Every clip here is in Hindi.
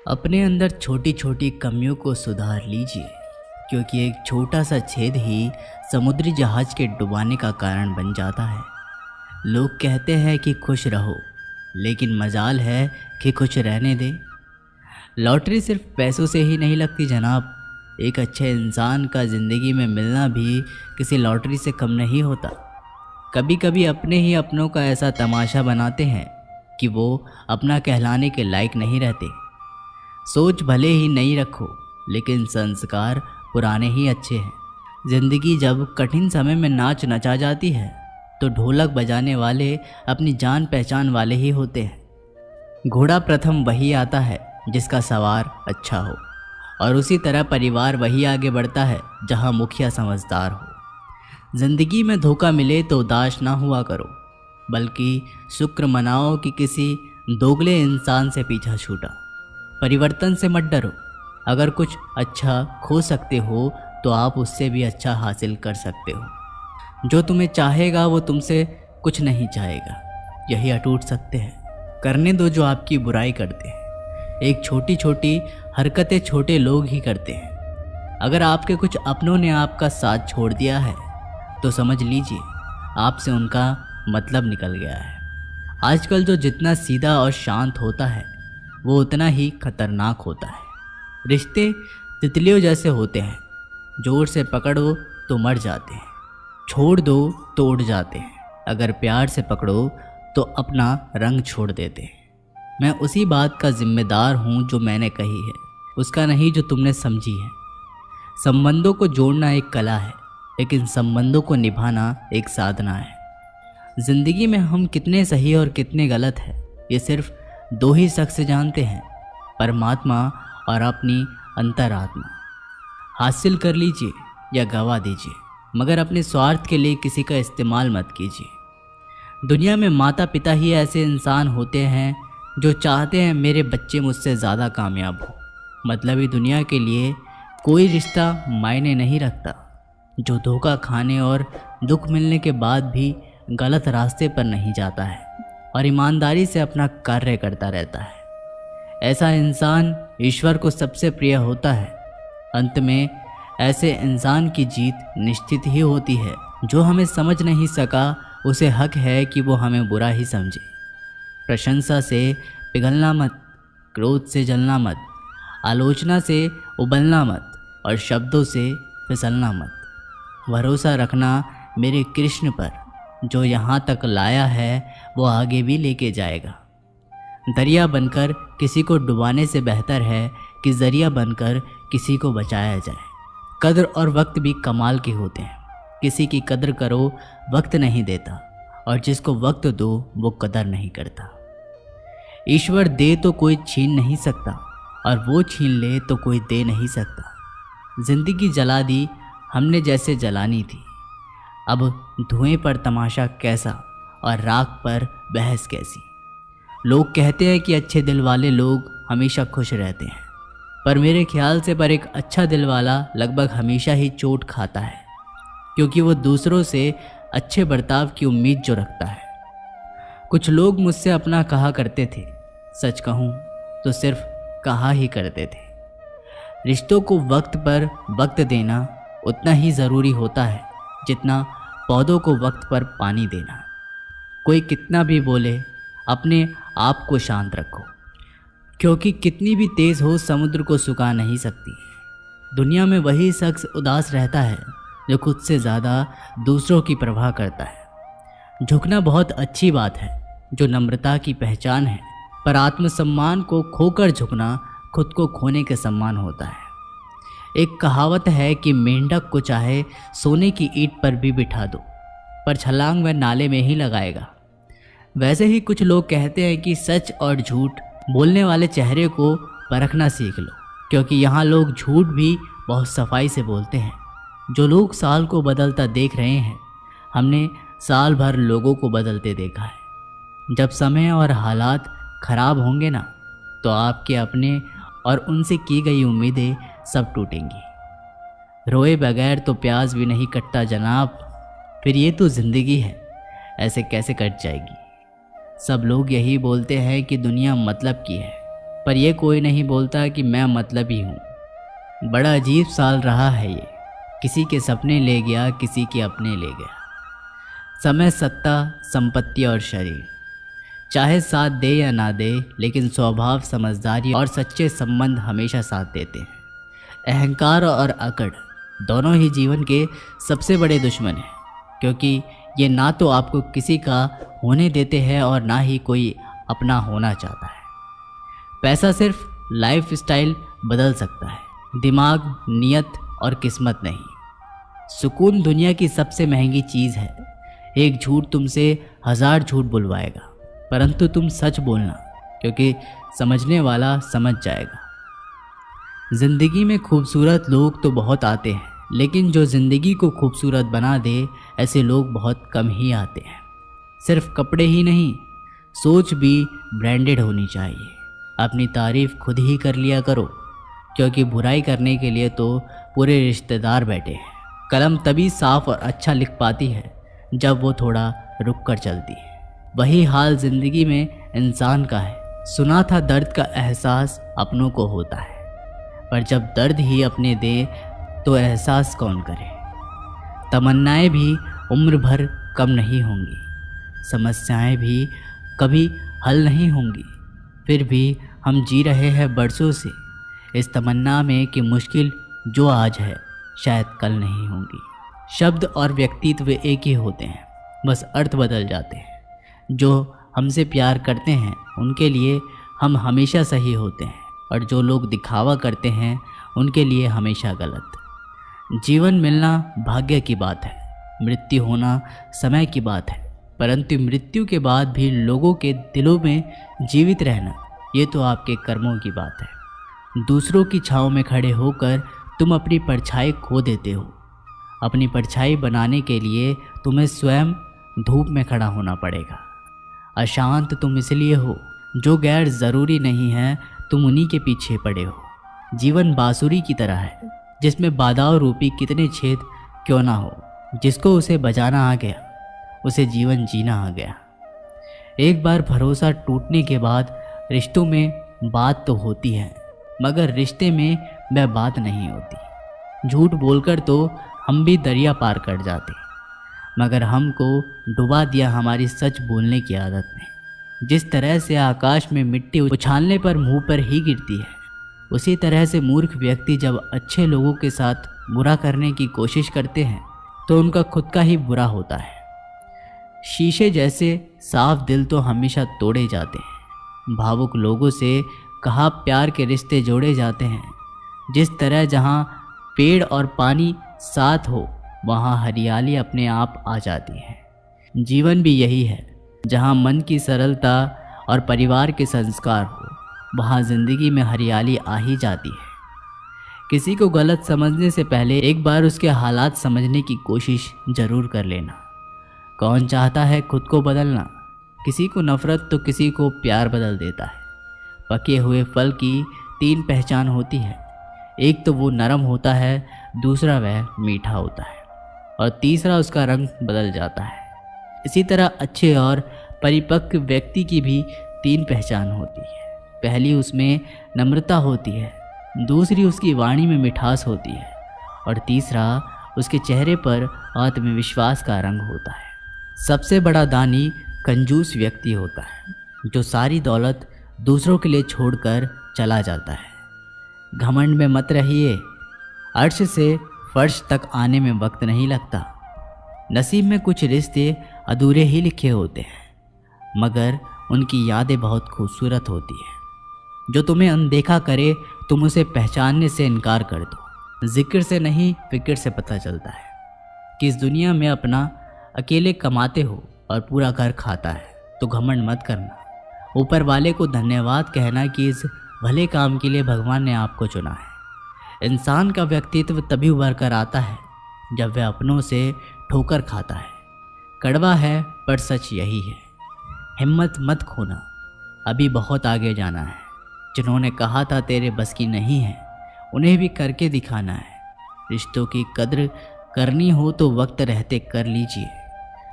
अपने अंदर छोटी छोटी कमियों को सुधार लीजिए, क्योंकि एक छोटा सा छेद ही समुद्री जहाज के डुबाने का कारण बन जाता है। लोग कहते हैं कि खुश रहो, लेकिन मजाल है कि खुश रहने दे। लॉटरी सिर्फ पैसों से ही नहीं लगती जनाब। एक अच्छे इंसान का ज़िंदगी में मिलना भी किसी लॉटरी से कम नहीं होता। कभी कभी अपने ही अपनों का ऐसा तमाशा बनाते हैं कि वो अपना कहलाने के लायक नहीं रहते। सोच भले ही नई रखो, लेकिन संस्कार पुराने ही अच्छे हैं। ज़िंदगी जब कठिन समय में नाच नचा जाती है तो ढोलक बजाने वाले अपनी जान पहचान वाले ही होते हैं। घोड़ा प्रथम वही आता है जिसका सवार अच्छा हो, और उसी तरह परिवार वही आगे बढ़ता है जहां मुखिया समझदार हो। ज़िंदगी में धोखा मिले तो उदास ना हुआ करो, बल्कि शुक्र मनाओ कि किसी दोगले इंसान से पीछा छूटा। परिवर्तन से मत डरो। अगर कुछ अच्छा खो सकते हो तो आप उससे भी अच्छा हासिल कर सकते हो। जो तुम्हें चाहेगा वो तुमसे कुछ नहीं चाहेगा, यही अटूट सत्य है। करने दो जो आपकी बुराई करते हैं। एक छोटी छोटी हरकतें छोटे लोग ही करते हैं। अगर आपके कुछ अपनों ने आपका साथ छोड़ दिया है तो समझ लीजिए आपसे उनका मतलब निकल गया है। आजकल जो जितना सीधा और शांत होता है वो उतना ही खतरनाक होता है। रिश्ते तितलियों जैसे होते हैं, जोर से पकड़ो तो मर जाते हैं, छोड़ दो तो उड़ जाते हैं। अगर प्यार से पकड़ो तो अपना रंग छोड़ देते हैं। मैं उसी बात का जिम्मेदार हूँ जो मैंने कही है, उसका नहीं जो तुमने समझी है। संबंधों को जोड़ना एक कला है, लेकिन संबंधों को निभाना एक साधना है। जिंदगी में हम कितने सही और कितने गलत हैं ये सिर्फ दो ही शख्स जानते हैं, परमात्मा और अपनी अंतरात्मा। हासिल कर लीजिए या गवा दीजिए, मगर अपने स्वार्थ के लिए किसी का इस्तेमाल मत कीजिए। दुनिया में माता पिता ही ऐसे इंसान होते हैं जो चाहते हैं मेरे बच्चे मुझसे ज़्यादा कामयाब हो। मतलबी दुनिया के लिए कोई रिश्ता मायने नहीं रखता जो धोखा खाने और दुख मिलने के बाद भी गलत रास्ते पर नहीं जाता है और ईमानदारी से अपना कार्य करता रहता है। ऐसा इंसान ईश्वर को सबसे प्रिय होता है। अंत में ऐसे इंसान की जीत निश्चित ही होती है। जो हमें समझ नहीं सका उसे हक है कि वो हमें बुरा ही समझे। प्रशंसा से पिघलना मत, क्रोध से जलना मत, आलोचना से उबलना मत और शब्दों से फिसलना मत। भरोसा रखना मेरे कृष्ण पर, जो यहाँ तक लाया है वो आगे भी लेके जाएगा। दरिया बनकर किसी को डुबाने से बेहतर है कि जरिया बनकर किसी को बचाया जाए। कद्र और वक्त भी कमाल के होते हैं। किसी की कद्र करो, वक्त नहीं देता, और जिसको वक्त दो वो कदर नहीं करता। ईश्वर दे तो कोई छीन नहीं सकता, और वो छीन ले तो कोई दे नहीं सकता। जिंदगी जला दी हमने जैसे जलानी थी, अब धुएं पर तमाशा कैसा और राख पर बहस कैसी। लोग कहते हैं कि अच्छे दिल वाले लोग हमेशा खुश रहते हैं, पर मेरे ख्याल से पर एक अच्छा दिल वाला लगभग हमेशा ही चोट खाता है, क्योंकि वो दूसरों से अच्छे बर्ताव की उम्मीद जो रखता है। कुछ लोग मुझसे अपना कहा करते थे, सच कहूँ तो सिर्फ कहा ही करते थे। रिश्तों को वक्त पर वक्त देना उतना ही ज़रूरी होता है जितना पौधों को वक्त पर पानी देना। कोई कितना भी बोले, अपने आप को शांत रखो, क्योंकि कितनी भी तेज़ हो समुद्र को सुखा नहीं सकती। दुनिया में वही शख्स उदास रहता है जो खुद से ज़्यादा दूसरों की परवाह करता है। झुकना बहुत अच्छी बात है, जो नम्रता की पहचान है, पर आत्मसम्मान को खोकर झुकना खुद को खोने के सम्मान होता है। एक कहावत है कि मेंढक को चाहे सोने की ईंट पर भी बिठा दो, पर छलांग वह नाले में ही लगाएगा। वैसे ही कुछ लोग कहते हैं कि सच और झूठ बोलने वाले चेहरे को परखना सीख लो, क्योंकि यहाँ लोग झूठ भी बहुत सफाई से बोलते हैं। जो लोग साल को बदलता देख रहे हैं, हमने साल भर लोगों को बदलते देखा है। जब समय और हालात खराब होंगे ना, तो आपके अपने और उनसे की गई उम्मीदें सब टूटेंगी। रोए बगैर तो प्याज भी नहीं कटता जनाब, फिर ये तो ज़िंदगी है, ऐसे कैसे कट जाएगी। सब लोग यही बोलते हैं कि दुनिया मतलब की है, पर यह कोई नहीं बोलता कि मैं मतलबी हूँ। बड़ा अजीब साल रहा है ये, किसी के सपने ले गया, किसी के अपने ले गया। समय, सत्ता, संपत्ति और शरीर चाहे साथ दे या ना दे, लेकिन स्वभाव, समझदारी और सच्चे संबंध हमेशा साथ देते हैं। अहंकार और अकड़ दोनों ही जीवन के सबसे बड़े दुश्मन हैं, क्योंकि ये ना तो आपको किसी का होने देते हैं और ना ही कोई अपना होना चाहता है। पैसा सिर्फ लाइफ स्टाइल बदल सकता है, दिमाग, नियत और किस्मत नहीं। सुकून दुनिया की सबसे महंगी चीज़ है। एक झूठ तुमसे 1000 झूठ बुलवाएगा, परंतु तुम सच बोलना, क्योंकि समझने वाला समझ जाएगा। ज़िंदगी में खूबसूरत लोग तो बहुत आते हैं, लेकिन जो ज़िंदगी को खूबसूरत बना दे, ऐसे लोग बहुत कम ही आते हैं। सिर्फ कपड़े ही नहीं, सोच भी ब्रांडेड होनी चाहिए। अपनी तारीफ़ खुद ही कर लिया करो, क्योंकि बुराई करने के लिए तो पूरे रिश्तेदार बैठे हैं। कलम तभी साफ और अच्छा लिख पाती है जब वो थोड़ा रुक कर चलती है। वही हाल ज़िंदगी में इंसान का है। सुना था दर्द का एहसास अपनों को होता है, पर जब दर्द ही अपने दे तो एहसास कौन करे। तमन्नाएं भी उम्र भर कम नहीं होंगी, समस्याएं भी कभी हल नहीं होंगी, फिर भी हम जी रहे हैं बरसों से इस तमन्ना में कि मुश्किल जो आज है शायद कल नहीं होंगी। शब्द और व्यक्तित्व एक ही होते हैं, बस अर्थ बदल जाते हैं। जो हमसे प्यार करते हैं उनके लिए हम हमेशा सही होते हैं, और जो लोग दिखावा करते हैं उनके लिए हमेशा गलत। जीवन मिलना भाग्य की बात है, मृत्यु होना समय की बात है, परंतु मृत्यु के बाद भी लोगों के दिलों में जीवित रहना, ये तो आपके कर्मों की बात है। दूसरों की छाँव में खड़े होकर तुम अपनी परछाई खो देते हो। अपनी परछाई बनाने के लिए तुम्हें स्वयं धूप में खड़ा होना पड़ेगा। अशांत तुम इसलिए हो, जो गैर ज़रूरी नहीं है तुम उन्हीं के पीछे पड़े हो। जीवन बांसुरी की तरह है, जिसमें बाधाओं रूपी कितने छेद क्यों ना हो। जिसको उसे बजाना आ गया, उसे जीवन जीना आ गया। एक बार भरोसा टूटने के बाद रिश्तों में बात तो होती है, मगर रिश्ते में वह बात नहीं होती। झूठ बोलकर तो हम भी दरिया पार कर जाते, मगर हमको डुबा दिया हमारी सच बोलने की आदत ने। जिस तरह से आकाश में मिट्टी उछालने पर मुंह पर ही गिरती है, उसी तरह से मूर्ख व्यक्ति जब अच्छे लोगों के साथ बुरा करने की कोशिश करते हैं तो उनका खुद का ही बुरा होता है। शीशे जैसे साफ दिल तो हमेशा तोड़े जाते हैं। भावुक लोगों से कहा प्यार के रिश्ते जोड़े जाते हैं। जिस तरह जहाँ पेड़ और पानी साथ हो, वहाँ हरियाली अपने आप आ जाती है। जीवन भी यही है, जहाँ मन की सरलता और परिवार के संस्कार हो, वहाँ ज़िंदगी में हरियाली आ ही जाती है। किसी को गलत समझने से पहले एक बार उसके हालात समझने की कोशिश ज़रूर कर लेना। कौन चाहता है खुद को बदलना? किसी को नफ़रत तो किसी को प्यार बदल देता है। पके हुए फल की 3 पहचान होती है, एक तो वो नरम होता है, दूसरा वह मीठा होता है, और तीसरा उसका रंग बदल जाता है। इसी तरह अच्छे और परिपक्व व्यक्ति की भी 3 पहचान होती है। पहली उसमें नम्रता होती है, दूसरी उसकी वाणी में मिठास होती है, और तीसरा उसके चेहरे पर आत्मविश्वास का रंग होता है। सबसे बड़ा दानी कंजूस व्यक्ति होता है, जो सारी दौलत दूसरों के लिए छोड़कर चला जाता है। घमंड में मत रहिए, अर्श से फर्श तक आने में वक्त नहीं लगता। नसीब में कुछ रिश्ते अधूरे ही लिखे होते हैं, मगर उनकी यादें बहुत खूबसूरत होती हैं। जो तुम्हें अनदेखा करे, तुम उसे पहचानने से इनकार कर दो। जिक्र से नहीं, फिक्र से पता चलता है कि इस दुनिया में अपना अकेले कमाते हो और पूरा घर खाता है, तो घमंड मत करना। ऊपर वाले को धन्यवाद कहना कि इस भले काम के लिए भगवान ने आपको चुना है। इंसान का व्यक्तित्व तभी उभर कर आता है जब वह अपनों से ठोकर खाता है। कड़वा है पर सच यही है। हिम्मत मत खोना, अभी बहुत आगे जाना है। जिन्होंने कहा था तेरे बस की नहीं है, उन्हें भी करके दिखाना है। रिश्तों की कद्र करनी हो तो वक्त रहते कर लीजिए,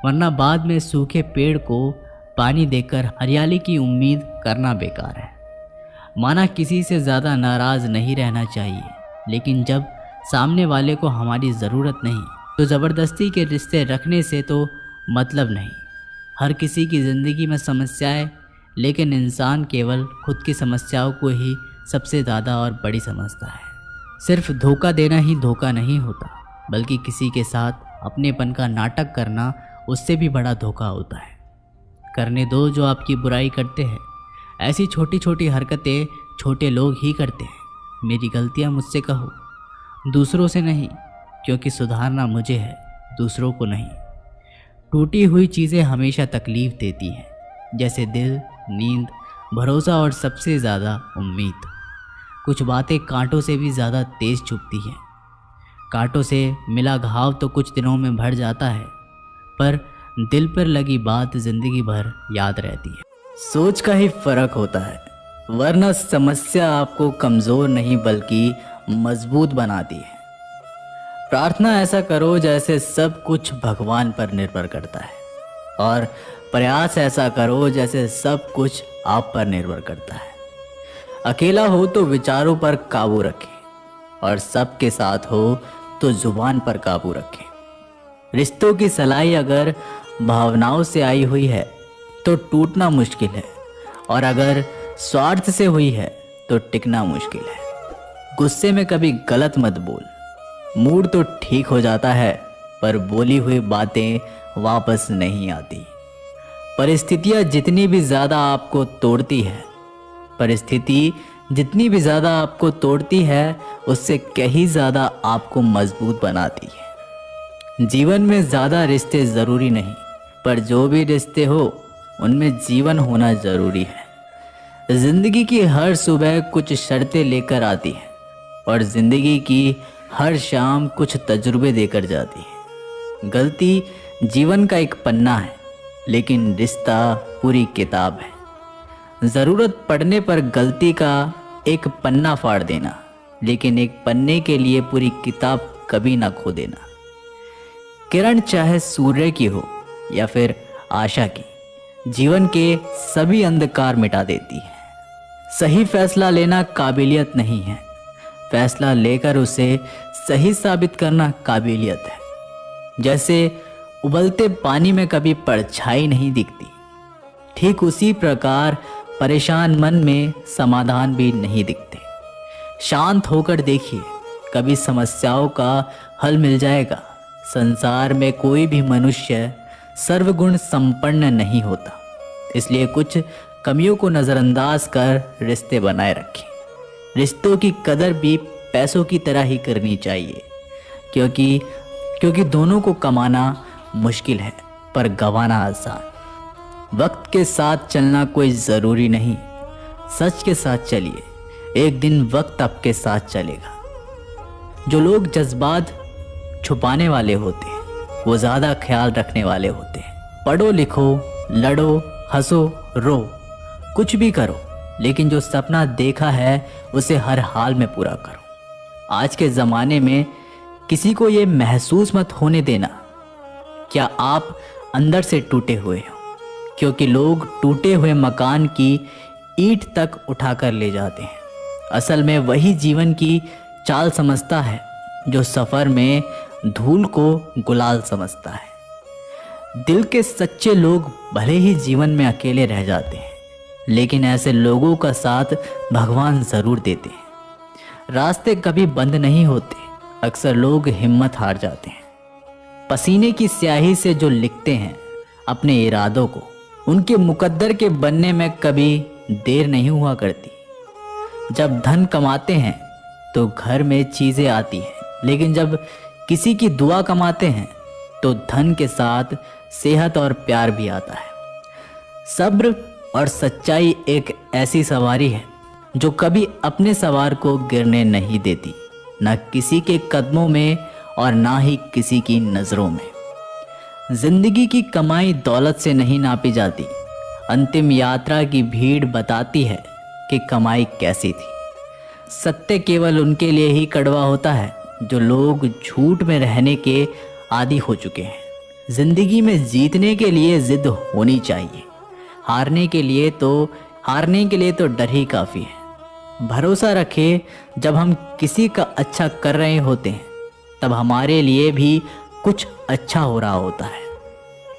वरना बाद में सूखे पेड़ को पानी देकर हरियाली की उम्मीद करना बेकार है। माना किसी से ज़्यादा नाराज़ नहीं रहना चाहिए, लेकिन जब सामने वाले को हमारी ज़रूरत नहीं तो ज़बरदस्ती के रिश्ते रखने से तो मतलब नहीं। हर किसी की ज़िंदगी में समस्याएं, लेकिन इंसान केवल खुद की समस्याओं को ही सबसे ज़्यादा और बड़ी समझता है। सिर्फ धोखा देना ही धोखा नहीं होता, बल्कि किसी के साथ अपनेपन का नाटक करना उससे भी बड़ा धोखा होता है। करने दो जो आपकी बुराई करते हैं। ऐसी छोटी छोटी हरकतें छोटे लोग ही करते हैं। मेरी गलतियां मुझसे कहो, दूसरों से नहीं, क्योंकि सुधारना मुझे है, दूसरों को नहीं। टूटी हुई चीज़ें हमेशा तकलीफ़ देती हैं, जैसे दिल, नींद, भरोसा और सबसे ज़्यादा उम्मीद। कुछ बातें कांटों से भी ज़्यादा तेज़ चुभती हैं। कांटों से मिला घाव तो कुछ दिनों में भर जाता है, पर दिल पर लगी बात ज़िंदगी भर याद रहती है। सोच का ही फ़र्क होता है, वरना समस्या आपको कमज़ोर नहीं बल्कि मजबूत बनाती है। प्रार्थना ऐसा करो जैसे सब कुछ भगवान पर निर्भर करता है, और प्रयास ऐसा करो जैसे सब कुछ आप पर निर्भर करता है। अकेला हो तो विचारों पर काबू रखें, और सबके साथ हो तो जुबान पर काबू रखें। रिश्तों की सलाई अगर भावनाओं से आई हुई है तो टूटना मुश्किल है, और अगर स्वार्थ से हुई है तो टिकना मुश्किल है। गुस्से में कभी गलत मत बोल। मूड तो ठीक हो जाता है, पर बोली हुई बातें वापस नहीं आती। परिस्थितियाँ जितनी भी ज़्यादा आपको तोड़ती है, परिस्थिति जितनी भी ज़्यादा आपको तोड़ती है, उससे कहीं ज़्यादा आपको मजबूत बनाती है। जीवन में ज़्यादा रिश्ते ज़रूरी नहीं, पर जो भी रिश्ते हो उनमें जीवन होना ज़रूरी है। ज़िंदगी की हर सुबह कुछ शर्तें लेकर आती है, और ज़िंदगी की हर शाम कुछ तजुर्बे देकर जाती है। गलती जीवन का एक पन्ना है, लेकिन रिश्ता पूरी किताब है। ज़रूरत पड़ने पर गलती का एक पन्ना फाड़ देना, लेकिन एक पन्ने के लिए पूरी किताब कभी ना खो देना। किरण चाहे सूर्य की हो या फिर आशा की, जीवन के सभी अंधकार मिटा देती है। सही फैसला लेना काबिलियत नहीं है, फैसला लेकर उसे सही साबित करना काबिलियत है। जैसे उबलते पानी में कभी परछाई नहीं दिखती, ठीक उसी प्रकार परेशान मन में समाधान भी नहीं दिखते। शांत होकर देखिए, कभी समस्याओं का हल मिल जाएगा। संसार में कोई भी मनुष्य सर्वगुण संपन्न नहीं होता, इसलिए कुछ कमियों को नज़रअंदाज कर रिश्ते बनाए रखें। रिश्तों की कदर भी पैसों की तरह ही करनी चाहिए, क्योंकि दोनों को कमाना मुश्किल है पर गंवाना आसान। वक्त के साथ चलना कोई ज़रूरी नहीं, सच के साथ चलिए, एक दिन वक्त आपके साथ चलेगा। जो लोग जज्बात छुपाने वाले होते हैं, वो ज़्यादा ख्याल रखने वाले होते हैं। पढ़ो लिखो, लड़ो, हंसो, रो, कुछ भी करो, लेकिन जो सपना देखा है उसे हर हाल में पूरा करो। आज के ज़माने में किसी को ये महसूस मत होने देना क्या आप अंदर से टूटे हुए हो, क्योंकि लोग टूटे हुए मकान की ईंट तक उठाकर ले जाते हैं। असल में वही जीवन की चाल समझता है जो सफ़र में धूल को गुलाल समझता है। दिल के सच्चे लोग भले ही जीवन में अकेले रह जाते हैं, लेकिन ऐसे लोगों का साथ भगवान ज़रूर देते हैं। रास्ते कभी बंद नहीं होते, अक्सर लोग हिम्मत हार जाते हैं। पसीने की स्याही से जो लिखते हैं अपने इरादों को, उनके मुकद्दर के बनने में कभी देर नहीं हुआ करती। जब धन कमाते हैं तो घर में चीज़ें आती हैं, लेकिन जब किसी की दुआ कमाते हैं तो धन के साथ सेहत और प्यार भी आता है। सब्र और सच्चाई एक ऐसी सवारी है जो कभी अपने सवार को गिरने नहीं देती, ना किसी के कदमों में और ना ही किसी की नज़रों में। जिंदगी की कमाई दौलत से नहीं नापी जाती, अंतिम यात्रा की भीड़ बताती है कि कमाई कैसी थी। सत्य केवल उनके लिए ही कड़वा होता है जो लोग झूठ में रहने के आदी हो चुके हैं। जिंदगी में जीतने के लिए जिद होनी चाहिए, हारने के लिए तो डर ही काफ़ी है। भरोसा रखें, जब हम किसी का अच्छा कर रहे होते हैं तब हमारे लिए भी कुछ अच्छा हो रहा होता है।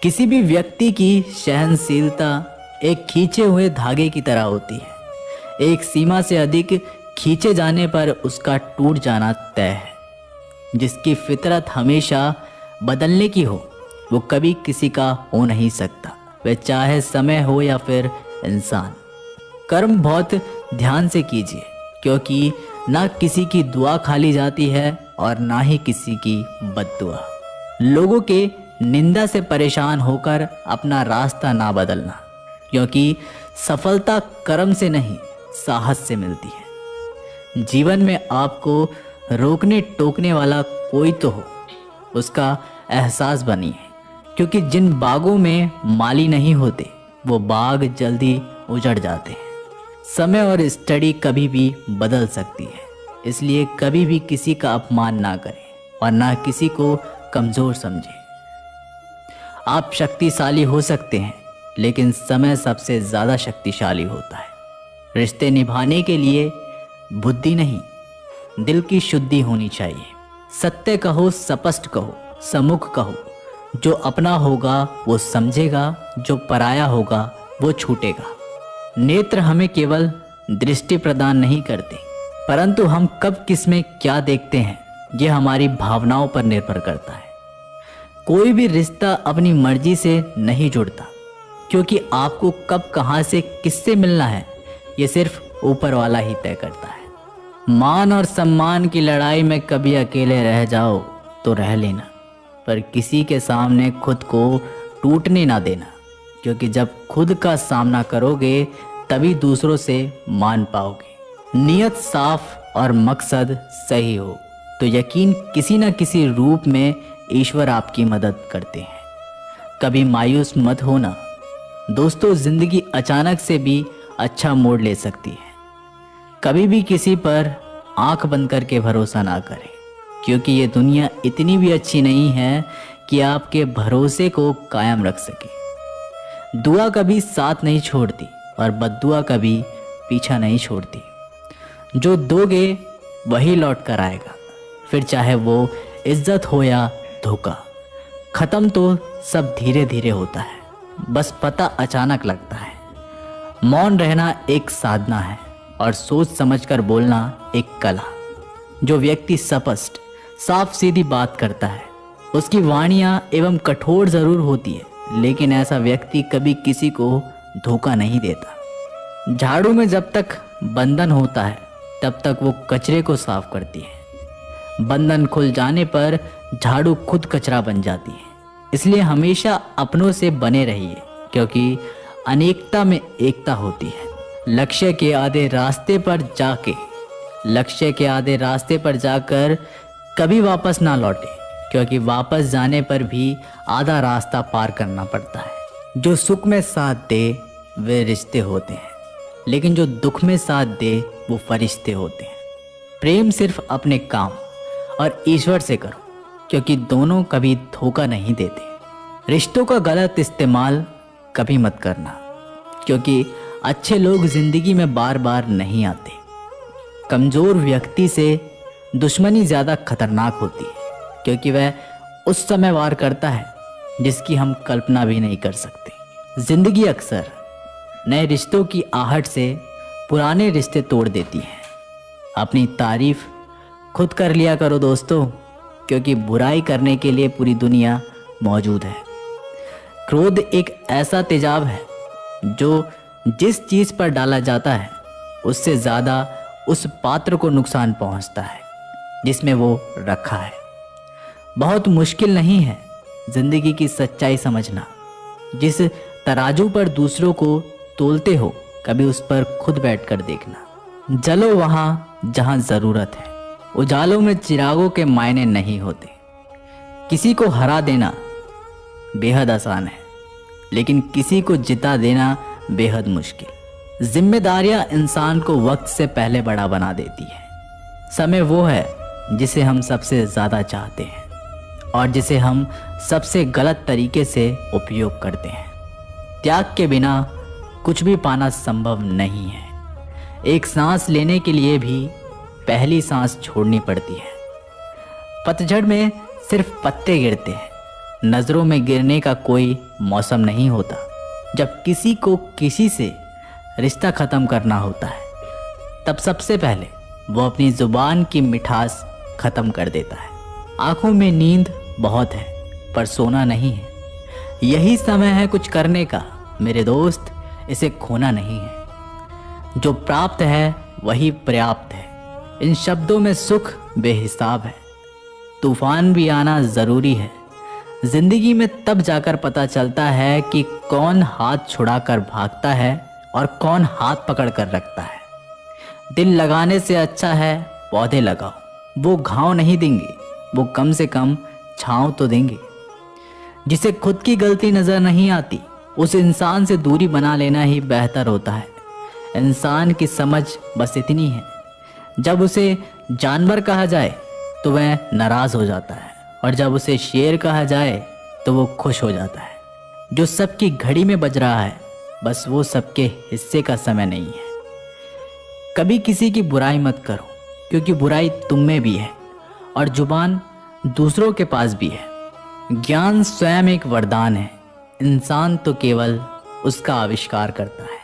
किसी भी व्यक्ति की सहनशीलता एक खींचे हुए धागे की तरह होती है। एक सीमा से अधिक खींचे जाने पर उसका टूट जाना तय है। जिसकी फितरत हमेशा बदलने की हो वो कभी किसी का हो नहीं सकता, वह चाहे समय हो या फिर इंसान। कर्म बहुत ध्यान से कीजिए, क्योंकि ना किसी की दुआ खाली जाती है और ना ही किसी की बद्दुआ। लोगों के निंदा से परेशान होकर अपना रास्ता ना बदलना, क्योंकि सफलता कर्म से नहीं साहस से मिलती है। जीवन में आपको रोकने टोकने वाला कोई तो हो, उसका एहसास बनिए, क्योंकि जिन बागों में माली नहीं होते वो बाग जल्दी उजड़ जाते हैं। समय और स्टडी कभी भी बदल सकती है, इसलिए कभी भी किसी का अपमान ना करें और ना किसी को कमज़ोर समझें। आप शक्तिशाली हो सकते हैं, लेकिन समय सबसे ज़्यादा शक्तिशाली होता है। रिश्ते निभाने के लिए बुद्धि नहीं, दिल की शुद्धि होनी चाहिए। सत्य कहो, स्पष्ट कहो, सम्मुख कहो। जो अपना होगा वो समझेगा, जो पराया होगा वो छूटेगा। नेत्र हमें केवल दृष्टि प्रदान नहीं करते, परंतु हम कब किस में क्या देखते हैं ये हमारी भावनाओं पर निर्भर करता है। कोई भी रिश्ता अपनी मर्जी से नहीं जुड़ता, क्योंकि आपको कब कहाँ से किससे मिलना है ये सिर्फ ऊपर वाला ही तय करता है। मान और सम्मान की लड़ाई में कभी अकेले रह जाओ तो रह लेना, पर किसी के सामने खुद को टूटने ना देना, क्योंकि जब खुद का सामना करोगे तभी दूसरों से मान पाओगे। नियत साफ और मकसद सही हो तो यकीन किसी न किसी रूप में ईश्वर आपकी मदद करते हैं। कभी मायूस मत होना दोस्तों, जिंदगी अचानक से भी अच्छा मोड़ ले सकती है। कभी भी किसी पर आंख बंद करके भरोसा ना करें, क्योंकि ये दुनिया इतनी भी अच्छी नहीं है कि आपके भरोसे को कायम रख सके। दुआ कभी साथ नहीं छोड़ती और बद्दुआ कभी पीछा नहीं छोड़ती। जो दोगे वही लौट कर आएगा, फिर चाहे वो इज्जत हो या धोखा। ख़त्म तो सब धीरे धीरे होता है, बस पता अचानक लगता है। मौन रहना एक साधना है और सोच समझकर बोलना एक कला। जो व्यक्ति स्पष्ट साफ सीधी बात करता है उसकी वाणियाँ एवं कठोर ज़रूर होती है, लेकिन ऐसा व्यक्ति कभी किसी को धोखा नहीं देता। झाड़ू में जब तक बंधन होता है तब तक वो कचरे को साफ करती है। बंधन खुल जाने पर झाड़ू खुद कचरा बन जाती है। इसलिए हमेशा अपनों से बने रहिए, क्योंकि अनेकता में एकता होती है। लक्ष्य के आधे रास्ते पर जाकर कभी वापस ना लौटे, क्योंकि वापस जाने पर भी आधा रास्ता पार करना पड़ता है। जो सुख में साथ दे वे रिश्ते होते हैं, लेकिन जो दुख में साथ दे वो फरिश्ते होते हैं। प्रेम सिर्फ अपने काम और ईश्वर से करो, क्योंकि दोनों कभी धोखा नहीं देते। रिश्तों का गलत इस्तेमाल कभी मत करना, क्योंकि अच्छे लोग जिंदगी में बार बार नहीं आते। कमज़ोर व्यक्ति से दुश्मनी ज़्यादा खतरनाक होती है, क्योंकि वह उस समय वार करता है जिसकी हम कल्पना भी नहीं कर सकते। जिंदगी अक्सर नए रिश्तों की आहट से पुराने रिश्ते तोड़ देती है। अपनी तारीफ खुद कर लिया करो दोस्तों, क्योंकि बुराई करने के लिए पूरी दुनिया मौजूद है। क्रोध एक ऐसा तेजाब है जो जिस चीज़ पर डाला जाता है उससे ज़्यादा उस पात्र को नुकसान पहुंचता है जिसमें वो रखा है। बहुत मुश्किल नहीं है जिंदगी की सच्चाई समझना। जिस तराजू पर दूसरों को तोलते हो कभी उस पर खुद बैठकर देखना। जलो वहाँ जहाँ ज़रूरत है। उजालों में चिरागों के मायने नहीं होते। किसी को हरा देना बेहद आसान है, लेकिन किसी को जिता देना बेहद मुश्किल। जिम्मेदारियां इंसान को वक्त से पहले बड़ा बना देती है। समय वो है जिसे हम सबसे ज़्यादा चाहते हैं और जिसे हम सबसे गलत तरीके से उपयोग करते हैं। त्याग के बिना कुछ भी पाना संभव नहीं है, एक सांस लेने के लिए भी पहली सांस छोड़नी पड़ती है। पतझड़ में सिर्फ पत्ते गिरते हैं, नज़रों में गिरने का कोई मौसम नहीं होता। जब किसी को किसी से रिश्ता ख़त्म करना होता है, तब सबसे पहले वो अपनी ज़ुबान की मिठास ख़त्म कर देता है। आँखों में नींद बहुत है पर सोना नहीं है। यही समय है कुछ करने का मेरे दोस्त, इसे खोना नहीं है। जो प्राप्त है वही पर्याप्त है। इन शब्दों में सुख बेहिसाब है। तूफान भी आना ज़रूरी है। ज़िंदगी में तब जाकर पता चलता है कि कौन हाथ छुड़ाकर भागता है और कौन हाथ पकड़ कर रखता है। दिल लगाने से अच्छा है पौधे लगाओ, वो घाव नहीं देंगे, वो कम से कम छाँव तो देंगे। जिसे खुद की गलती नज़र नहीं आती, उस इंसान से दूरी बना लेना ही बेहतर होता है। इंसान की समझ बस इतनी है, जब उसे जानवर कहा जाए तो वह नाराज़ हो जाता है और जब उसे शेर कहा जाए तो वो खुश हो जाता है। जो सबकी घड़ी में बज रहा है, बस वो सबके हिस्से का समय नहीं है। कभी किसी की बुराई मत करो, क्योंकि बुराई तुम में भी है और जुबान दूसरों के पास भी है। ज्ञान स्वयं एक वरदान है, इंसान तो केवल उसका आविष्कार करता है।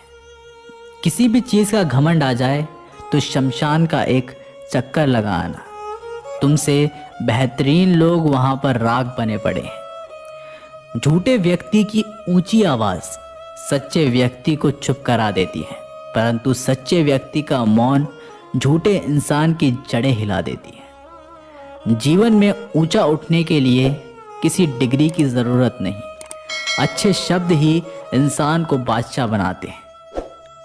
किसी भी चीज़ का घमंड आ जाए तो शमशान का एक चक्कर लगा आना। तुमसे बेहतरीन लोग वहां पर राग बने पड़े हैं। झूठे व्यक्ति की ऊंची आवाज़ सच्चे व्यक्ति को चुप करा देती है, परंतु सच्चे व्यक्ति का मौन झूठे इंसान की जड़ें हिला देती है। जीवन में ऊंचा उठने के लिए किसी डिग्री की ज़रूरत नहीं, अच्छे शब्द ही इंसान को बादशाह बनाते हैं।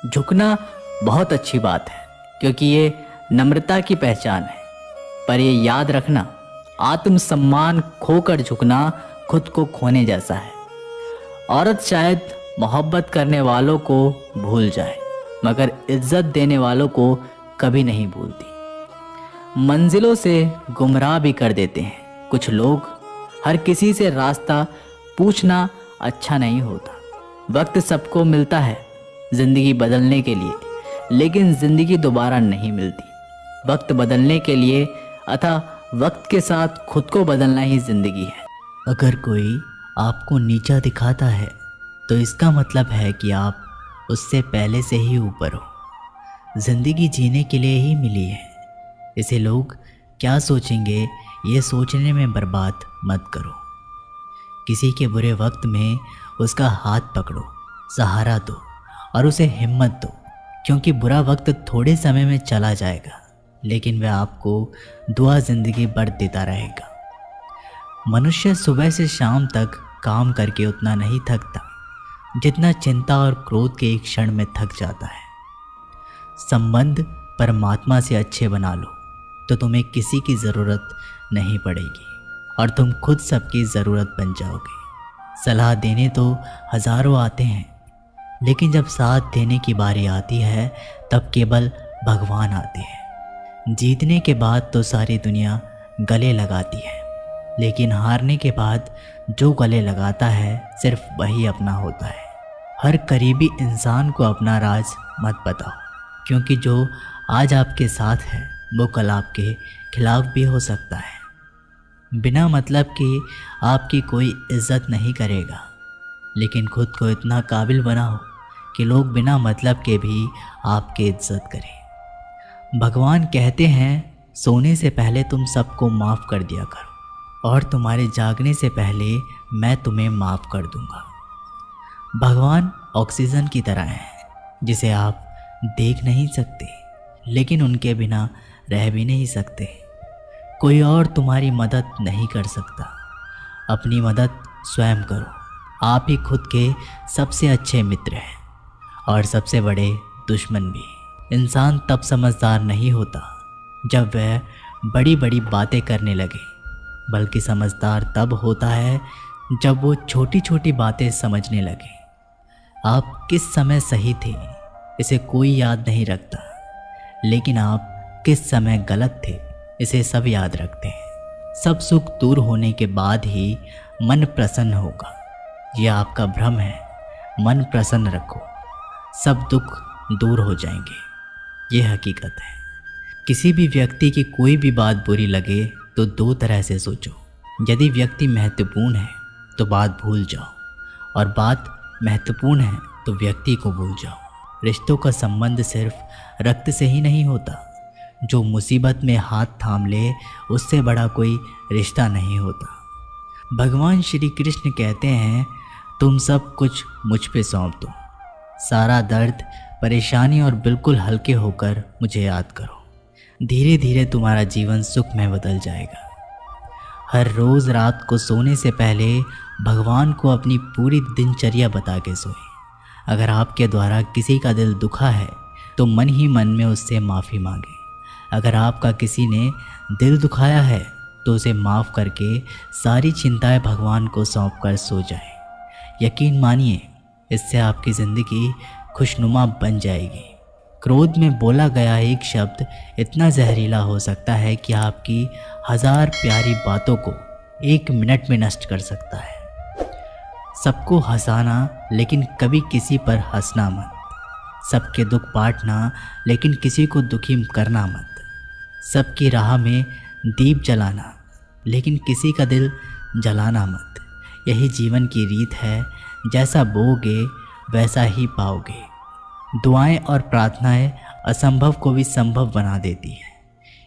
झुकना बहुत अच्छी बात है, क्योंकि ये नम्रता की पहचान है, पर ये याद रखना, आत्मसम्मान खोकर झुकना खुद को खोने जैसा है। औरत शायद मोहब्बत करने वालों को भूल जाए, मगर इज्जत देने वालों को कभी नहीं भूलती। मंजिलों से गुमराह भी कर देते हैं कुछ लोग। हर किसी से रास्ता पूछना अच्छा नहीं होता। वक्त सबको मिलता है ज़िंदगी बदलने के लिए, लेकिन ज़िंदगी दोबारा नहीं मिलती। वक्त बदलने के लिए अतः वक्त के साथ खुद को बदलना ही ज़िंदगी है। अगर कोई आपको नीचा दिखाता है तो इसका मतलब है कि आप उससे पहले से ही ऊपर हो। ज़िंदगी जीने के लिए ही मिली है, इसे लोग क्या सोचेंगे ये सोचने में बर्बाद मत करो। किसी के बुरे वक्त में उसका हाथ पकड़ो, सहारा दो और उसे हिम्मत दो, क्योंकि बुरा वक्त थोड़े समय में चला जाएगा, लेकिन वह आपको दुआ ज़िंदगी भर देता रहेगा। मनुष्य सुबह से शाम तक काम करके उतना नहीं थकता जितना चिंता और क्रोध के एक क्षण में थक जाता है। संबंध परमात्मा से अच्छे बना लो तो तुम्हें किसी की ज़रूरत नहीं पड़ेगी और तुम खुद सबकी ज़रूरत बन जाओगे। सलाह देने तो हज़ारों आते हैं, लेकिन जब साथ देने की बारी आती है तब केवल भगवान आते हैं। जीतने के बाद तो सारी दुनिया गले लगाती है, लेकिन हारने के बाद जो गले लगाता है सिर्फ वही अपना होता है। हर करीबी इंसान को अपना राज मत बताओ, क्योंकि जो आज आपके साथ है वो कल आपके खिलाफ भी हो सकता है। बिना मतलब कि आपकी कोई इज्जत नहीं करेगा, लेकिन खुद को इतना काबिल बनाओ कि लोग बिना मतलब के भी आपकी इज्जत करें। भगवान कहते हैं सोने से पहले तुम सबको माफ़ कर दिया करो और तुम्हारे जागने से पहले मैं तुम्हें माफ़ कर दूंगा। भगवान ऑक्सीजन की तरह है जिसे आप देख नहीं सकते, लेकिन उनके बिना रह भी नहीं सकते। कोई और तुम्हारी मदद नहीं कर सकता, अपनी मदद स्वयं करो। आप ही खुद के सबसे अच्छे मित्र हैं और सबसे बड़े दुश्मन भी। इंसान तब समझदार नहीं होता जब वह बड़ी बड़ी बातें करने लगे, बल्कि समझदार तब होता है जब वो छोटी छोटी बातें समझने लगे। आप किस समय सही थे इसे कोई याद नहीं रखता, लेकिन आप किस समय गलत थे इसे सब याद रखते हैं। सब सुख दूर होने के बाद ही मन प्रसन्न होगा, यह आपका भ्रम है। मन प्रसन्न रखो, सब दुख दूर हो जाएंगे। ये हकीकत है। किसी भी व्यक्ति की कोई भी बात बुरी लगे तो दो तरह से सोचो। यदि व्यक्ति महत्वपूर्ण है तो बात भूल जाओ, और बात महत्वपूर्ण है तो व्यक्ति को भूल जाओ। रिश्तों का संबंध सिर्फ रक्त से ही नहीं होता। जो मुसीबत में हाथ थाम ले उससे बड़ा कोई रिश्ता नहीं होता। भगवान श्री कृष्ण कहते हैं, तुम सब कुछ मुझ पे सौंप दो, सारा दर्द परेशानी, और बिल्कुल हल्के होकर मुझे याद करो। धीरे धीरे तुम्हारा जीवन सुख में बदल जाएगा। हर रोज़ रात को सोने से पहले भगवान को अपनी पूरी दिनचर्या बता के सोएं। अगर आपके द्वारा किसी का दिल दुखा है तो मन ही मन में उससे माफ़ी मांगे। अगर आपका किसी ने दिल दुखाया है तो उसे माफ़ करके सारी चिंताएं भगवान को सौंप कर सो जाए। यकीन मानिए, इससे आपकी ज़िंदगी खुशनुमा बन जाएगी। क्रोध में बोला गया एक शब्द इतना जहरीला हो सकता है कि आपकी 1000 प्यारी बातों को 1 मिनट में नष्ट कर सकता है। सबको हंसाना लेकिन कभी किसी पर हंसना मत। सबके दुख बांटना लेकिन किसी को दुखी करना मत। सबकी राह में दीप जलाना लेकिन किसी का दिल जलाना मत। यही जीवन की रीत है, जैसा बोओगे वैसा ही पाओगे। दुआएं और प्रार्थनाएं असंभव को भी संभव बना देती है।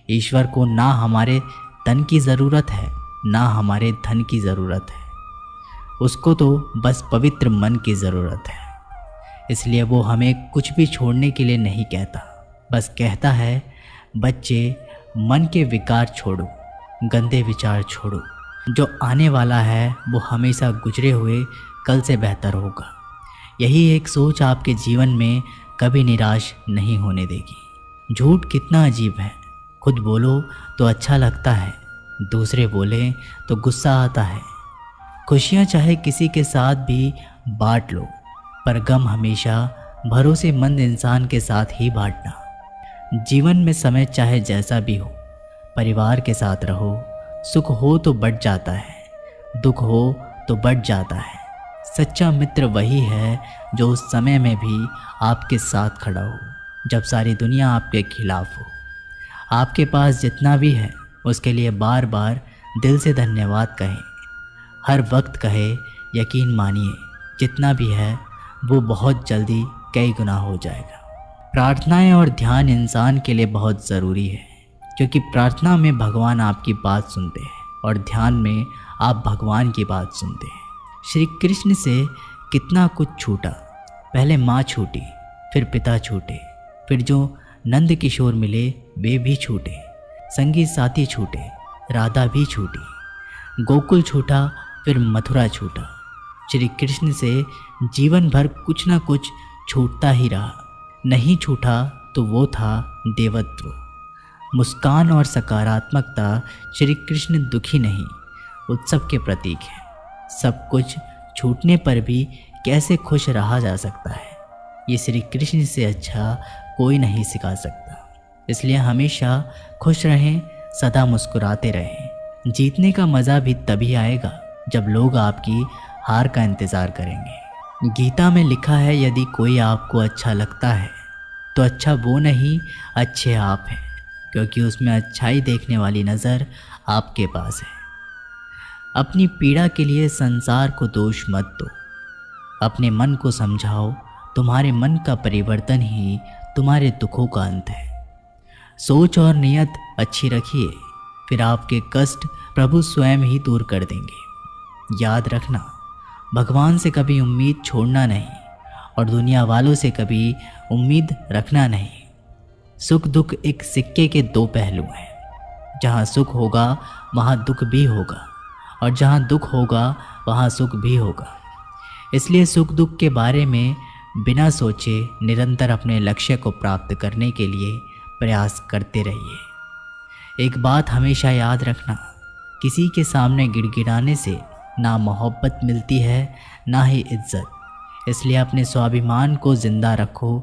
ईश्वर को ना हमारे तन की ज़रूरत है ना हमारे धन की ज़रूरत है, उसको तो बस पवित्र मन की ज़रूरत है। इसलिए वो हमें कुछ भी छोड़ने के लिए नहीं कहता, बस कहता है, बच्चे मन के विकार छोड़ो, गंदे विचार छोड़ो। जो आने वाला है वो हमेशा गुजरे हुए कल से बेहतर होगा। यही एक सोच आपके जीवन में कभी निराश नहीं होने देगी। झूठ कितना अजीब है, खुद बोलो तो अच्छा लगता है, दूसरे बोले तो गुस्सा आता है। खुशियाँ चाहे किसी के साथ भी बांट लो, पर गम हमेशा भरोसेमंद इंसान के साथ ही बांटना। जीवन में समय चाहे जैसा भी हो, परिवार के साथ रहो। सुख हो तो बढ़ जाता है, दुख हो तो बढ़ जाता है। सच्चा मित्र वही है जो उस समय में भी आपके साथ खड़ा हो, जब सारी दुनिया आपके खिलाफ हो। आपके पास जितना भी है उसके लिए बार बार दिल से धन्यवाद कहें, हर वक्त कहे। यकीन मानिए, जितना भी है वो बहुत जल्दी कई गुना हो जाएगा। प्रार्थनाएं और ध्यान इंसान के लिए बहुत ज़रूरी है, क्योंकि प्रार्थना में भगवान आपकी बात सुनते हैं और ध्यान में आप भगवान की बात सुनते हैं। श्री कृष्ण से कितना कुछ छूटा। पहले माँ छूटी, फिर पिता छूटे, फिर जो नंद किशोर मिले वे भी छूटे, संगी साथी छूटे, राधा भी छूटी, गोकुल छूटा, फिर मथुरा छूटा। श्री कृष्ण से जीवन भर कुछ ना कुछ छूटता ही रहा। नहीं छूटा तो वो था देवत्व। मुस्कान और सकारात्मकता श्री कृष्ण दुखी नहीं, उत्सव के प्रतीक है। सब कुछ छूटने पर भी कैसे खुश रहा जा सकता है, ये श्री कृष्ण से अच्छा कोई नहीं सिखा सकता। इसलिए हमेशा खुश रहें, सदा मुस्कुराते रहें। जीतने का मज़ा भी तभी आएगा जब लोग आपकी हार का इंतज़ार करेंगे। गीता में लिखा है, यदि कोई आपको अच्छा लगता है तो अच्छा वो नहीं, अच्छे आप हैं, क्योंकि उसमें अच्छाई देखने वाली नज़र आपके पास है। अपनी पीड़ा के लिए संसार को दोष मत दो, अपने मन को समझाओ। तुम्हारे मन का परिवर्तन ही तुम्हारे दुखों का अंत है। सोच और नियत अच्छी रखिए, फिर आपके कष्ट प्रभु स्वयं ही दूर कर देंगे। याद रखना, भगवान से कभी उम्मीद छोड़ना नहीं और दुनिया वालों से कभी उम्मीद रखना नहीं। सुख दुख एक सिक्के के दो पहलू हैं। जहाँ सुख होगा वहाँ दुख भी होगा, और जहाँ दुख होगा वहाँ सुख भी होगा। इसलिए सुख दुख के बारे में बिना सोचे निरंतर अपने लक्ष्य को प्राप्त करने के लिए प्रयास करते रहिए। एक बात हमेशा याद रखना, किसी के सामने गिड़गिड़ाने से ना मोहब्बत मिलती है ना ही इज्जत। इसलिए अपने स्वाभिमान को जिंदा रखो।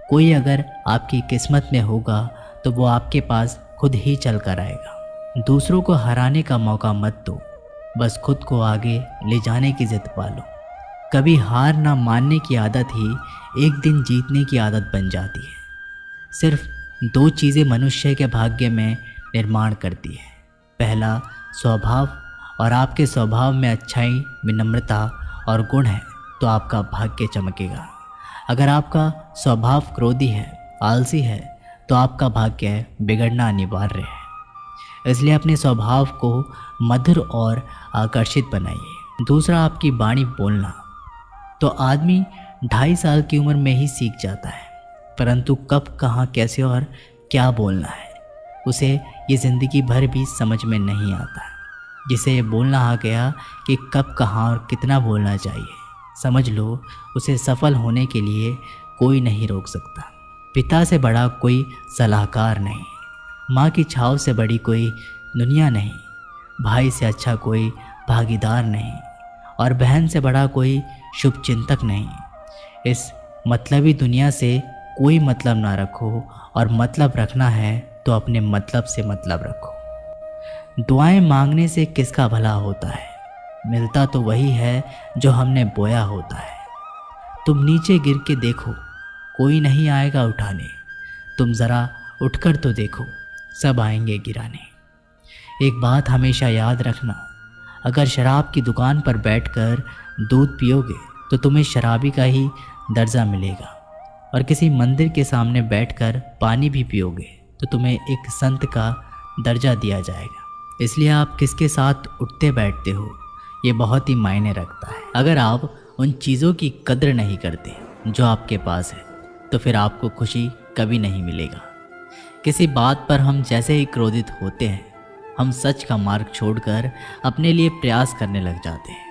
कोई अगर आपकी किस्मत में होगा तो वो आपके पास खुद ही चल कर आएगा। दूसरों को हराने का मौका मत दो, बस खुद को आगे ले जाने की जिद पालो। कभी हार ना मानने की आदत ही एक दिन जीतने की आदत बन जाती है। सिर्फ दो चीज़ें मनुष्य के भाग्य में निर्माण करती है। पहला स्वभाव, और आपके स्वभाव में अच्छाई, विनम्रता और गुण है तो आपका भाग्य चमकेगा। अगर आपका स्वभाव क्रोधी है, आलसी है, तो आपका भाग्य बिगड़ना अनिवार्य है। इसलिए अपने स्वभाव को मधुर और आकर्षित बनाइए। दूसरा, आपकी वाणी बोलना। तो आदमी 2.5 साल की उम्र में ही सीख जाता है, परंतु कब, कहाँ, कैसे और क्या बोलना है उसे ये ज़िंदगी भर भी समझ में नहीं आता। जिसे ये बोलना आ गया कि कब, कहाँ और कितना बोलना चाहिए, समझ लो उसे सफल होने के लिए कोई नहीं रोक सकता। पिता से बड़ा कोई सलाहकार नहीं, माँ की छाव से बड़ी कोई दुनिया नहीं, भाई से अच्छा कोई भागीदार नहीं, और बहन से बड़ा कोई शुभचिंतक नहीं। इस मतलबी दुनिया से कोई मतलब ना रखो, और मतलब रखना है तो अपने मतलब से मतलब रखो। दुआएं मांगने से किसका भला होता है? मिलता तो वही है जो हमने बोया होता है। तुम नीचे गिर के देखो, कोई नहीं आएगा उठाने। तुम ज़रा उठकर तो देखो, सब आएंगे गिराने। एक बात हमेशा याद रखना, अगर शराब की दुकान पर बैठकर दूध पियोगे तो तुम्हें शराबी का ही दर्जा मिलेगा, और किसी मंदिर के सामने बैठकर पानी भी पियोगे तो तुम्हें एक संत का दर्जा दिया जाएगा। इसलिए आप किसके साथ उठते बैठते हो ये बहुत ही मायने रखता है। अगर आप उन चीज़ों की कद्र नहीं करते जो आपके पास है तो फिर आपको खुशी कभी नहीं मिलेगा। किसी बात पर हम जैसे ही क्रोधित होते हैं, हम सच का मार्ग छोड़कर अपने लिए प्रयास करने लग जाते हैं।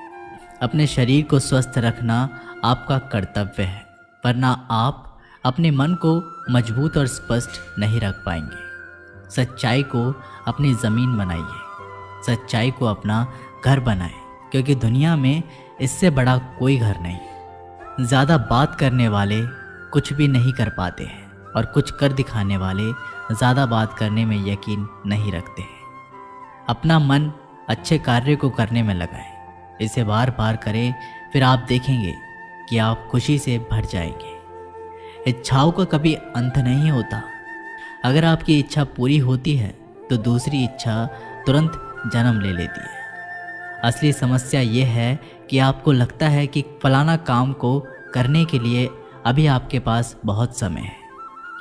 अपने शरीर को स्वस्थ रखना आपका कर्तव्य है, वरना आप अपने मन को मजबूत और स्पष्ट नहीं रख पाएंगे। सच्चाई को अपनी ज़मीन बनाइए, सच्चाई को अपना घर बनाएं, क्योंकि दुनिया में इससे बड़ा कोई घर नहीं। ज़्यादा बात करने वाले कुछ भी नहीं कर पाते हैं, और कुछ कर दिखाने वाले ज़्यादा बात करने में यकीन नहीं रखते हैं। अपना मन अच्छे कार्य को करने में लगाएं, इसे बार बार करें, फिर आप देखेंगे कि आप खुशी से भर जाएंगे। इच्छाओं का कभी अंत नहीं होता। अगर आपकी इच्छा पूरी होती है तो दूसरी इच्छा तुरंत जन्म ले लेती है। असली समस्या ये है कि आपको लगता है कि फलाना काम को करने के लिए अभी आपके पास बहुत समय है।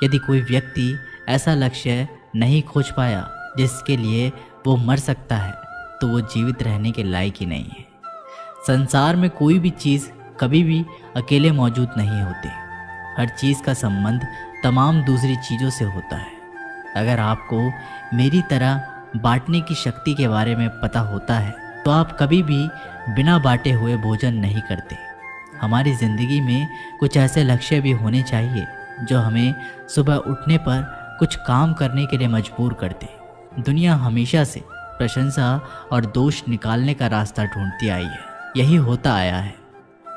यदि कोई व्यक्ति ऐसा लक्ष्य नहीं खोज पाया जिसके लिए वो मर सकता है, तो वो जीवित रहने के लायक ही नहीं है। संसार में कोई भी चीज़ कभी भी अकेले मौजूद नहीं होती। हर चीज़ का संबंध तमाम दूसरी चीज़ों से होता है। अगर आपको मेरी तरह बांटने की शक्ति के बारे में पता होता है तो आप कभी भी बिना बांटे हुए भोजन नहीं करते। हमारी ज़िंदगी में कुछ ऐसे लक्ष्य भी होने चाहिए जो हमें सुबह उठने पर कुछ काम करने के लिए मजबूर करते। दुनिया हमेशा से प्रशंसा और दोष निकालने का रास्ता ढूंढती आई है। यही होता आया है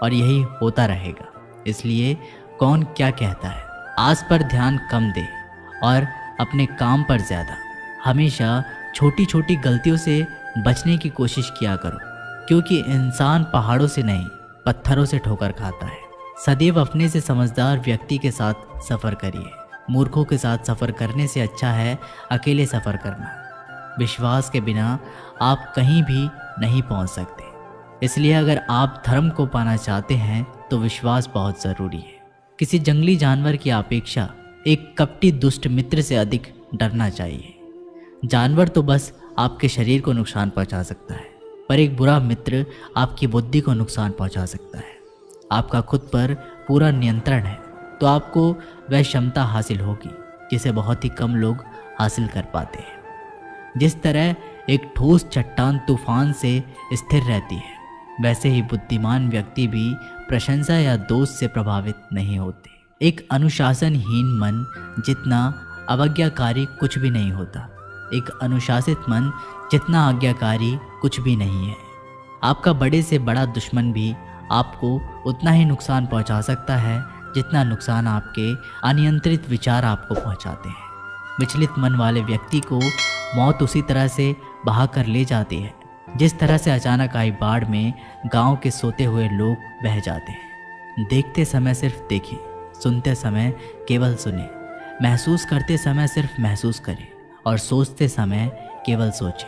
और यही होता रहेगा। इसलिए कौन क्या कहता है, आस पर ध्यान कम दे और अपने काम पर ज़्यादा। हमेशा छोटी छोटी गलतियों से बचने की कोशिश किया करो, क्योंकि इंसान पहाड़ों से नहीं पत्थरों से ठोकर खाता है। सदैव अपने से समझदार व्यक्ति के साथ सफ़र करिए। मूर्खों के साथ सफ़र करने से अच्छा है अकेले सफ़र करना। विश्वास के बिना आप कहीं भी नहीं पहुंच सकते। इसलिए अगर आप धर्म को पाना चाहते हैं तो विश्वास बहुत ज़रूरी है। किसी जंगली जानवर की अपेक्षा एक कपटी दुष्ट मित्र से अधिक डरना चाहिए। जानवर तो बस आपके शरीर को नुकसान पहुंचा सकता है, पर एक बुरा मित्र आपकी बुद्धि को नुकसान पहुंचा सकता है। आपका खुद पर पूरा नियंत्रण है तो आपको वह क्षमता हासिल होगी जिसे बहुत ही कम लोग हासिल कर पाते हैं। जिस तरह एक ठोस चट्टान तूफान से स्थिर रहती है, वैसे ही बुद्धिमान व्यक्ति भी प्रशंसा या दोष से प्रभावित नहीं होते। एक अनुशासनहीन मन जितना अवज्ञाकारी कुछ भी नहीं होता। एक अनुशासित मन जितना आज्ञाकारी कुछ भी नहीं है। आपका बड़े से बड़ा दुश्मन भी आपको उतना ही नुकसान पहुंचा सकता है जितना नुकसान आपके अनियंत्रित विचार आपको पहुंचाते हैं। विचलित मन वाले व्यक्ति को मौत उसी तरह से बहा कर ले जाती है जिस तरह से अचानक आई बाढ़ में गांव के सोते हुए लोग बह जाते हैं। देखते समय सिर्फ देखें, सुनते समय केवल सुने, महसूस करते समय सिर्फ महसूस करें और सोचते समय केवल सोचें।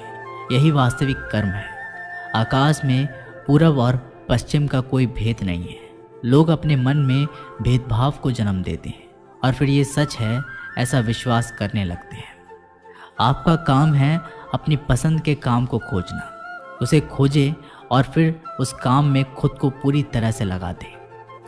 यही वास्तविक कर्म है। आकाश में पूरब और पश्चिम का कोई भेद नहीं है। लोग अपने मन में भेदभाव को जन्म देते हैं और फिर ये सच है ऐसा विश्वास करने लगते हैं। आपका काम है अपनी पसंद के काम को खोजना, उसे खोजें और फिर उस काम में खुद को पूरी तरह से लगा दें।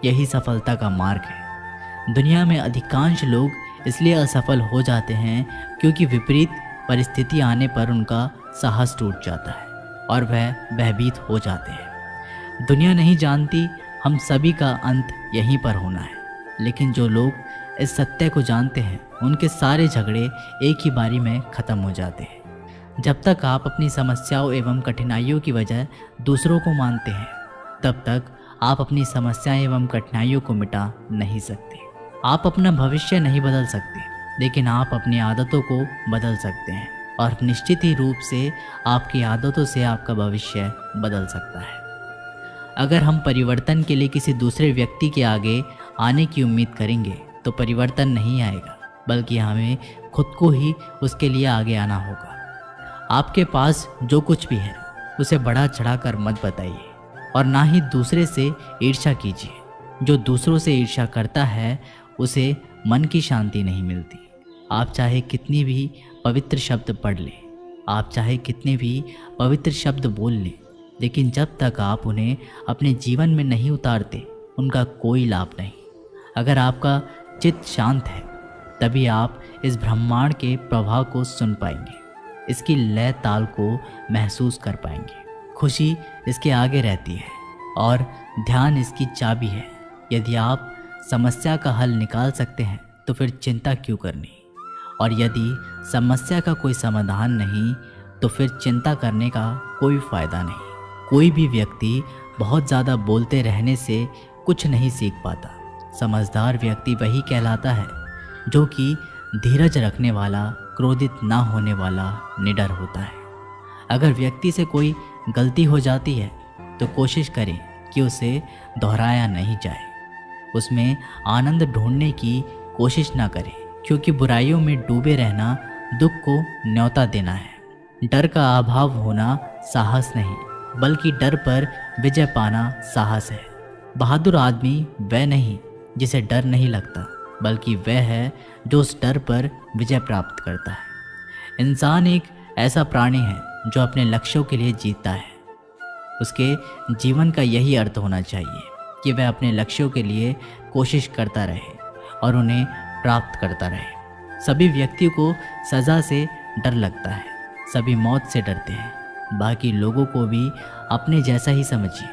यही सफलता का मार्ग है। दुनिया में अधिकांश लोग इसलिए असफल हो जाते हैं क्योंकि विपरीत परिस्थिति आने पर उनका साहस टूट जाता है और वह भयभीत हो जाते हैं। दुनिया नहीं जानती हम सभी का अंत यहीं पर होना है, लेकिन जो लोग इस सत्य को जानते हैं उनके सारे झगड़े एक ही बारी में ख़त्म हो जाते हैं। जब तक आप अपनी समस्याओं एवं कठिनाइयों की वजह दूसरों को मानते हैं, तब तक आप अपनी समस्याएं एवं कठिनाइयों को मिटा नहीं सकते। आप अपना भविष्य नहीं बदल सकते, लेकिन आप अपनी आदतों को बदल सकते हैं और निश्चित ही रूप से आपकी आदतों से आपका भविष्य बदल सकता है। अगर हम परिवर्तन के लिए किसी दूसरे व्यक्ति के आगे आने की उम्मीद करेंगे तो परिवर्तन नहीं आएगा, बल्कि हमें खुद को ही उसके लिए आगे आना होगा। आपके पास जो कुछ भी है उसे बढ़ा चढ़ाकर मत बताइए और ना ही दूसरे से ईर्ष्या कीजिए। जो दूसरों से ईर्ष्या करता है उसे मन की शांति नहीं मिलती। आप चाहे कितनी भी पवित्र शब्द पढ़ लें, आप चाहे कितने भी पवित्र शब्द बोल लें, लेकिन जब तक आप उन्हें अपने जीवन में नहीं उतारते उनका कोई लाभ नहीं। अगर आपका चित्त शांत है तभी आप इस ब्रह्मांड के प्रभाव को सुन पाएंगे, इसकी लय ताल को महसूस कर पाएंगे। खुशी इसके आगे रहती है और ध्यान इसकी चाबी है। यदि आप समस्या का हल निकाल सकते हैं तो फिर चिंता क्यों करनी, और यदि समस्या का कोई समाधान नहीं तो फिर चिंता करने का कोई फ़ायदा नहीं। कोई भी व्यक्ति बहुत ज़्यादा बोलते रहने से कुछ नहीं सीख पाता। समझदार व्यक्ति वही कहलाता है जो कि धीरज रखने वाला, क्रोधित ना होने वाला, निडर होता है। अगर व्यक्ति से कोई गलती हो जाती है तो कोशिश करें कि उसे दोहराया नहीं जाए। उसमें आनंद ढूंढने की कोशिश ना करें, क्योंकि बुराइयों में डूबे रहना दुख को न्योता देना है। डर का अभाव होना साहस नहीं, बल्कि डर पर विजय पाना साहस है। बहादुर आदमी वह नहीं जिसे डर नहीं लगता, बल्कि वह है जो उस डर पर विजय प्राप्त करता है। इंसान एक ऐसा प्राणी है जो अपने लक्ष्यों के लिए जीता है। उसके जीवन का यही अर्थ होना चाहिए कि वह अपने लक्ष्यों के लिए कोशिश करता रहे और उन्हें प्राप्त करता रहे। सभी व्यक्तियों को सज़ा से डर लगता है, सभी मौत से डरते हैं। बाकी लोगों को भी अपने जैसा ही समझिए।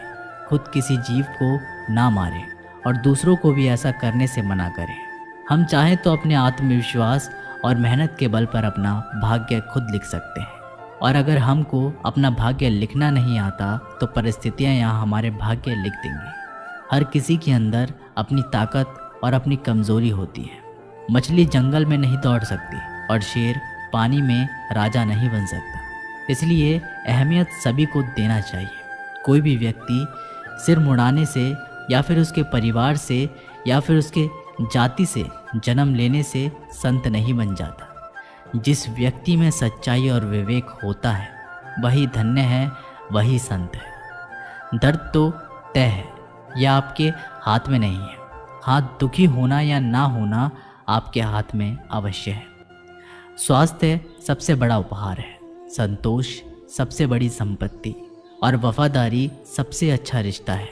खुद किसी जीव को ना मारें और दूसरों को भी ऐसा करने से मना करें। हम चाहें तो अपने आत्मविश्वास और मेहनत के बल पर अपना भाग्य खुद लिख सकते हैं, और अगर हमको अपना भाग्य लिखना नहीं आता तो परिस्थितियां यहाँ हमारे भाग्य लिख देंगी। हर किसी के अंदर अपनी ताकत और अपनी कमज़ोरी होती है। मछली जंगल में नहीं दौड़ सकती और शेर पानी में राजा नहीं बन सकता। इसलिए अहमियत सभी को देना चाहिए। कोई भी व्यक्ति सिर मुड़ाने से या फिर उसके परिवार से या फिर उसके जाति से जन्म लेने से संत नहीं बन जाता। जिस व्यक्ति में सच्चाई और विवेक होता है वही धन्य है, वही संत है। दर्द तो तय है, यह आपके हाथ में नहीं है। हाथ दुखी होना या ना होना आपके हाथ में अवश्य है। स्वास्थ्य सबसे बड़ा उपहार है, संतोष सबसे बड़ी संपत्ति और वफादारी सबसे अच्छा रिश्ता है।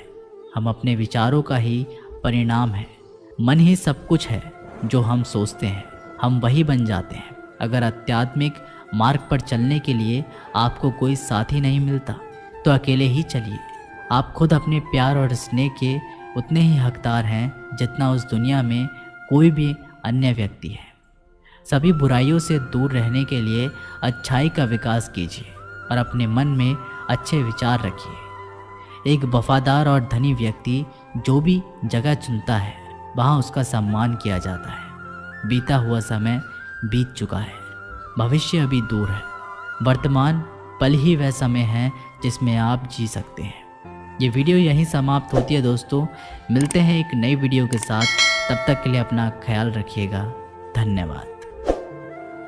हम अपने विचारों का ही परिणाम है। मन ही सब कुछ है। जो हम सोचते हैं हम वही बन जाते हैं। अगर आध्यात्मिक मार्ग पर चलने के लिए आपको कोई साथी नहीं मिलता तो अकेले ही चलिए। आप खुद अपने प्यार और स्नेह के उतने ही हकदार हैं जितना उस दुनिया में कोई भी अन्य व्यक्ति है। सभी बुराइयों से दूर रहने के लिए अच्छाई का विकास कीजिए और अपने मन में अच्छे विचार रखिए। एक वफादार और धनी व्यक्ति जो भी जगह चुनता है वहाँ उसका सम्मान किया जाता है। बीता हुआ समय बीत चुका है, भविष्य अभी दूर है। वर्तमान पल ही वह समय है जिसमें आप जी सकते हैं। ये वीडियो यहीं समाप्त होती है दोस्तों। मिलते हैं एक नई वीडियो के साथ, तब तक के लिए अपना ख्याल रखिएगा। धन्यवाद।